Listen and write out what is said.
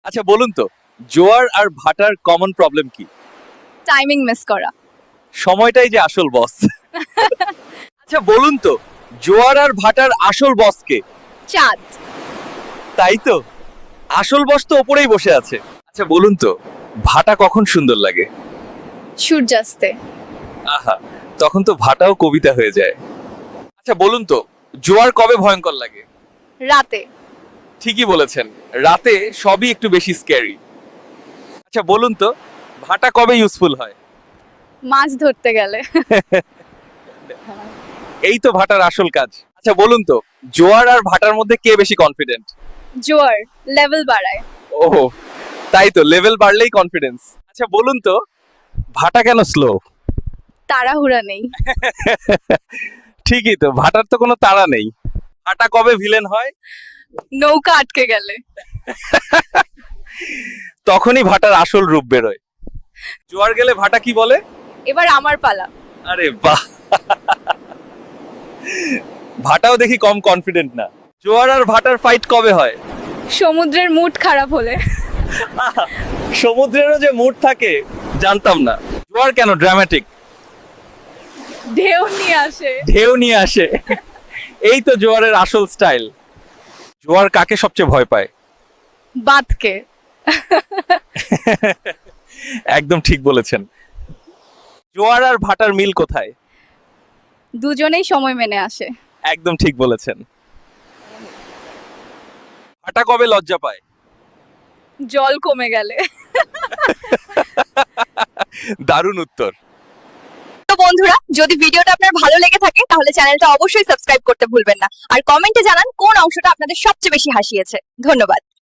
আচ্ছা বলুন তো, জোয়ার আর ভাটার কমন প্রবলেম কি? টাইমিং মিস করা। সময়টাই যে আসল বস। আচ্ছা বলুন তো, জোয়ার আর ভাটার আসল বস কে? চাঁদ। তাই তো, আসল বস তো ওপরেই বসে আছে। আচ্ছা বলুন তো, ভাটা কখন সুন্দর লাগে? সূর্যাস্তে। আহা, তখন তো ভাটাও কবিতা হয়ে যায়। আচ্ছা বলুন তো, জোয়ার কবে ভয়ঙ্কর লাগে? রাতে। ঠিকই বলেছেন, রাতে সবই একটু বেশি স্ক্যারি। আচ্ছা বলুন তো, ভাটা কবে ইউজফুল হয়? মাছ ধরতে গেলে। এই তো ভাটার আসল কাজ। আচ্ছা বলুন তো, জোয়ার আর ভাটার মধ্যে কে বেশি কনফিডেন্ট? জোয়ার লেভেল বাড়ায়। ওহো, তাই তো, লেভেল বাড়লেই কনফিডেন্স। আচ্ছা বলুন তো, ভাটা কেন স্লো? তাড়াহুড়া নেই। ঠিকই তো, ভাটার তো কোনো তাড়া নেই। ভাটা কবে ভিলেন হয়? নৌকা আটকে গেলে। তখনই ভাটার আসল রূপ বেরোয়। জোয়ার গেলে ভাটা কি বলে? এবার আমার পালা। আরে বাহ, ভাটাও দেখি কম কনফিডেন্ট না। জোয়ার আর ভাটার ফাইট কবে হয়? সমুদ্রের মুড খারাপ হলে। সমুদ্রেরও যে মুড থাকে জানতাম না। জোয়ার কেন ড্রামাটিক? ঢেউ নিয়ে আসে। ঢেউ নিয়ে আসে। এই তো জোয়ারের আসল স্টাইল। জোয়ার কাকে সবচেয়ে ভয় পায়? বাতকে। একদম ঠিক বলেছেন। জোয়ার আর ভাটার মিল কোথায়? দুজনেই সময় মেনে আসে। একদম ঠিক বলেছেন। ভাটা কবে লজ্জা পায়? জল কমে গেলে। দারুণ উত্তর। তো বন্ধুরা, যদি ভিডিওটা আপনার ভালো লেগে থাকে তাহলে চ্যানেলটা অবশ্যই সাবস্ক্রাইব করতে ভুলবেন না আর কমেন্টে জানান কোন অংশটা আপনাদের সবচেয়ে বেশি হাসিয়েছে। ধন্যবাদ।